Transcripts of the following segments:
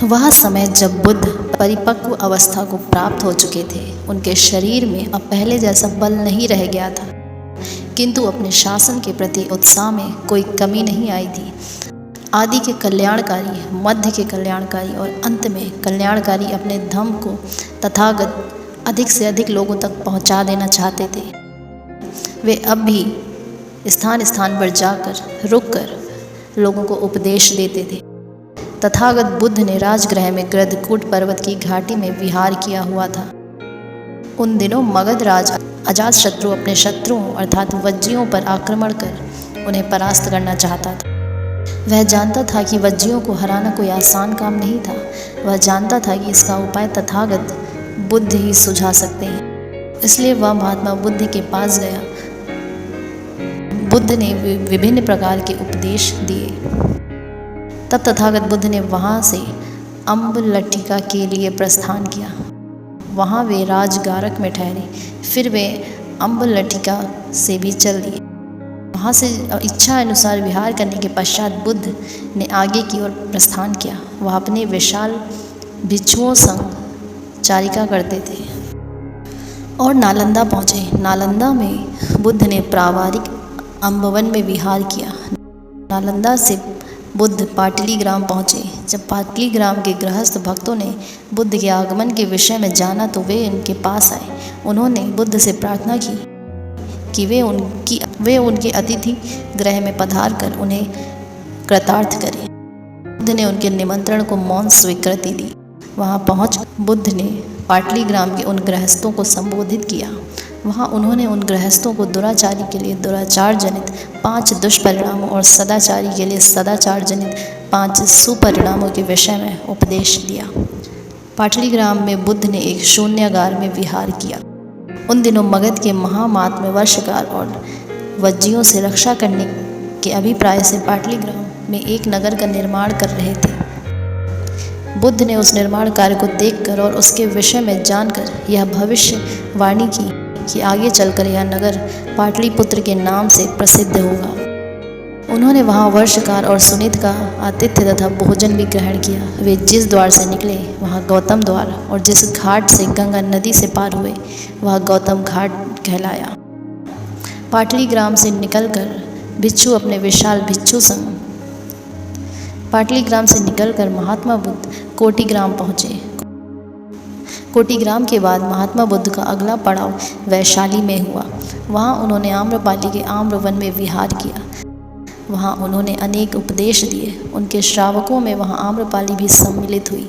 वह समय जब बुद्ध परिपक्व अवस्था को प्राप्त हो चुके थे। उनके शरीर में अब पहले जैसा बल नहीं रह गया था, किंतु अपने शासन के प्रति उत्साह में कोई कमी नहीं आई थी। आदि के कल्याणकारी, मध्य के कल्याणकारी और अंत में कल्याणकारी अपने धम्म को तथागत अधिक से अधिक लोगों तक पहुंचा देना चाहते थे। वे अब भी स्थान स्थान पर जाकर रुककर लोगों को उपदेश देते थे। तथागत बुद्ध ने राजगृह में गृद्धकूट पर्वत की घाटी में विहार किया हुआ था। उन दिनों मगध राज अजातशत्रु अपने शत्रुओं अर्थात वज्जियों पर आक्रमण कर उन्हें परास्त करना चाहता था। वह जानता था कि वज्जियों को हराना कोई आसान काम नहीं था। वह जानता था कि इसका उपाय तथागत बुद्ध ही सुझा सकते हैं। इसलिए वह महात्मा बुद्ध के पास गया। बुद्ध ने विभिन्न प्रकार के उपदेश दिए। तब तथागत बुद्ध ने वहाँ से अम्बलट्टिका के लिए प्रस्थान किया। वहाँ वे राजगारक में ठहरे। फिर वे अम्बलट्टिका से भी चल दिए। वहाँ से इच्छा अनुसार विहार करने के पश्चात बुद्ध ने आगे की ओर प्रस्थान किया। वह अपने विशाल भिक्षुओं संग चारिका करते थे और नालंदा पहुँचे। नालंदा में बुद्ध ने प्रावारिक अम्बवन में विहार किया। नालंदा से बुद्ध पाटली ग्राम पहुँचे। जब पाटली ग्राम के गृहस्थ भक्तों ने बुद्ध के आगमन के विषय में जाना तो वे उनके पास आए। उन्होंने बुद्ध से प्रार्थना की कि वे उनके अतिथि गृह में पधार कर उन्हें कृतार्थ करें। बुद्ध ने उनके निमंत्रण को मौन स्वीकृति दी। वहाँ पहुँच बुद्ध ने पाटली ग्राम के उन गृहस्थों को संबोधित किया। वहाँ उन्होंने उन गृहस्थों को दुराचारी के लिए दुराचार जनित 5 दुष्परिणामों और सदाचारी के लिए सदाचार जनित 5 सुपरिणामों के विषय में उपदेश दिया। पाटली ग्राम में बुद्ध ने एक शून्यागार में विहार किया। उन दिनों मगध के महामात्म्य वर्षकार और वज्जियों से रक्षा करने के अभिप्राय से पाटली ग्राम में एक नगर का निर्माण कर रहे थे। बुद्ध ने उस निर्माण कार्य को देखकर और उसके विषय में जानकर यह भविष्यवाणी की कि आगे चलकर यह नगर पाटलिपुत्र के नाम से प्रसिद्ध होगा। उन्होंने वहाँ वर्षकार और सुनीत का आतिथ्य तथा भोजन भी ग्रहण किया। वे जिस द्वार से निकले वहाँ गौतम द्वार और जिस घाट से गंगा नदी से पार हुए वह गौतम घाट कहलाया। पाटली ग्राम से निकलकर भिक्षु अपने विशाल भिक्षु संग पाटली ग्राम से निकलकर महात्मा बुद्ध कोटि ग्राम पहुँचे। कोटि ग्राम के बाद महात्मा बुद्ध का अगला पड़ाव वैशाली में हुआ। वहाँ उन्होंने आम्रपाली के आम्रवन में विहार किया। वहाँ उन्होंने अनेक उपदेश दिए। उनके श्रावकों में वहाँ आम्रपाली भी सम्मिलित हुई।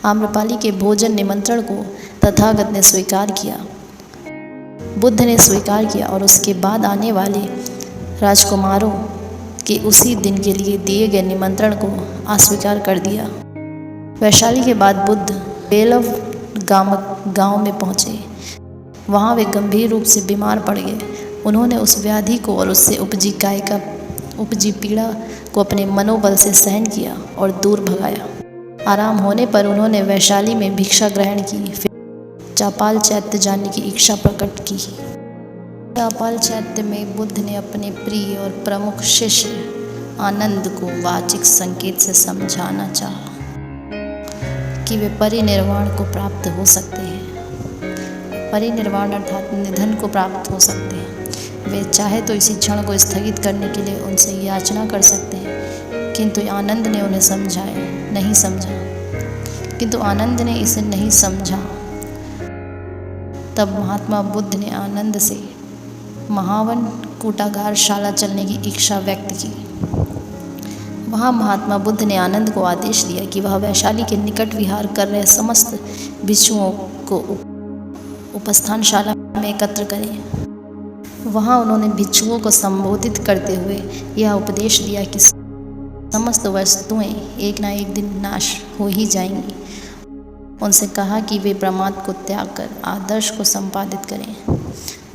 आम्रपाली के भोजन निमंत्रण को तथागत ने स्वीकार किया। बुद्ध ने स्वीकार किया और उसके बाद आने वाले राजकुमारों के उसी दिन के लिए दिए गए निमंत्रण को अस्वीकार कर दिया। वैशाली के बाद बुद्ध बेलव गांव में पहुँचे। वहाँ वे गंभीर रूप से बीमार पड़ गए। उन्होंने उस व्याधि को और उससे उपजी पीड़ा को अपने मनोबल से सहन किया और दूर भगाया। आराम होने पर उन्होंने वैशाली में भिक्षा ग्रहण की। फिर चापाल चैत्य जाने की इच्छा प्रकट की। चापाल चैत्य में बुद्ध ने अपने प्रिय और प्रमुख शिष्य आनंद को वाचिक संकेत से समझाना चाहा कि वे परिनिर्वाण को प्राप्त हो सकते हैं। परिनिर्वाण अर्थात निधन को प्राप्त हो सकते हैं। वे चाहे तो इसी क्षण को स्थगित करने के लिए उनसे याचना कर सकते हैं, किंतु आनंद ने उन्हें नहीं समझा। किंतु आनंद ने इसे नहीं समझा। तब महात्मा बुद्ध ने आनंद से महावन कूटागार शाला चलने की इच्छा व्यक्त की। वहाँ महात्मा बुद्ध ने आनंद को आदेश दिया कि वह वैशाली के निकट विहार कर रहे समस्त भिक्षुओं को उपस्थानशाला में एकत्र करें। वहाँ उन्होंने भिक्षुओं को संबोधित करते हुए यह उपदेश दिया कि समस्त वस्तुएं एक ना एक दिन नाश हो ही जाएंगी। उनसे कहा कि वे प्रमाद को त्याग कर आदर्श को संपादित करें।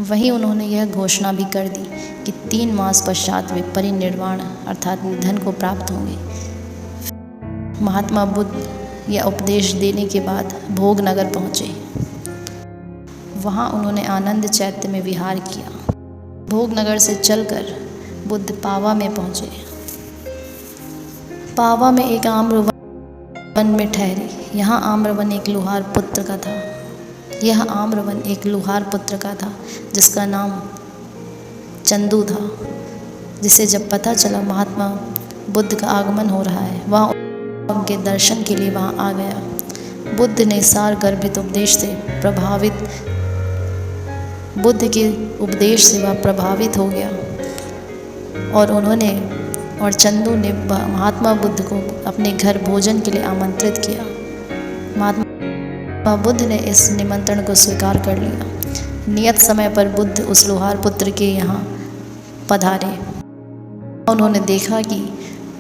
वहीं उन्होंने यह घोषणा भी कर दी कि 3 मास पश्चात वे परिनिर्वाण अर्थात निधन को प्राप्त होंगे। महात्मा बुद्ध यह उपदेश देने के बाद भोगनगर पहुँचे। वहाँ उन्होंने आनंद चैत्य में विहार किया। भोगनगर से चलकर बुद्ध पावा में पहुँचे। पावा में एक आम्रवन वन में ठहरी। यहाँ आम्रवन एक लोहार पुत्र का था। यह आम्रवन एक लोहार पुत्र का था जिसका नाम चंदू था, जिसे जब पता चला महात्मा बुद्ध का आगमन हो रहा है, वह उनके दर्शन के लिए वहाँ आ गया। बुद्ध ने सार गर्भित उपदेश से वह प्रभावित हो गया और चंदू ने महात्मा बुद्ध को अपने घर भोजन के लिए आमंत्रित किया। महात्मा बुद्ध ने इस निमंत्रण को स्वीकार कर लिया। नियत समय पर बुद्ध उस लोहार पुत्र के यहाँ पधारे। उन्होंने देखा कि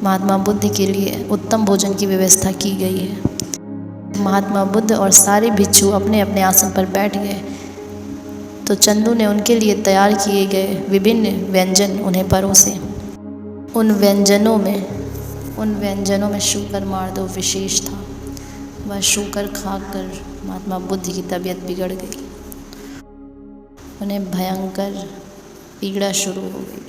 महात्मा बुद्ध के लिए उत्तम भोजन की व्यवस्था की गई है। महात्मा बुद्ध और सारे भिक्षु अपने अपने आसन पर बैठ गए तो चंदू ने उनके लिए तैयार किए गए विभिन्न व्यंजन उन्हें परोसे। उन व्यंजनों में शूकर मार्दव विशेष था। वह शूकर खाकर महात्मा बुद्ध की तबीयत बिगड़ गई। उन्हें भयंकर पीड़ा शुरू हो गई।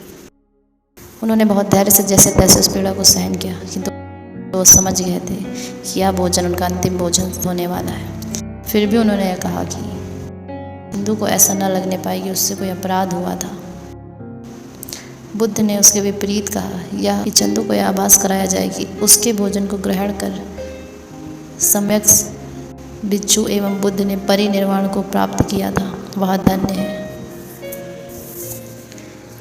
उन्होंने बहुत धैर्य से जैसे तैसे उस पीड़ा को सहन किया, किंतु वो समझ गए थे कि यह भोजन उनका अंतिम भोजन होने वाला है। फिर भी उन्होंने कहा कि हिंदू को ऐसा न लगने पाए कि उससे कोई अपराध हुआ था। बुद्ध ने उसके विपरीत कहा यह कि चंदू को यह आभास कराया जाए कि उसके भोजन को ग्रहण कर सम्यक भिक्षु एवं बुद्ध ने परिनिर्वाण को प्राप्त किया था, वह धन्य है।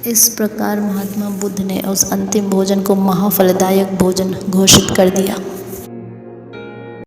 इस प्रकार महात्मा बुद्ध ने उस अंतिम भोजन को महाफलदायक भोजन घोषित कर दिया।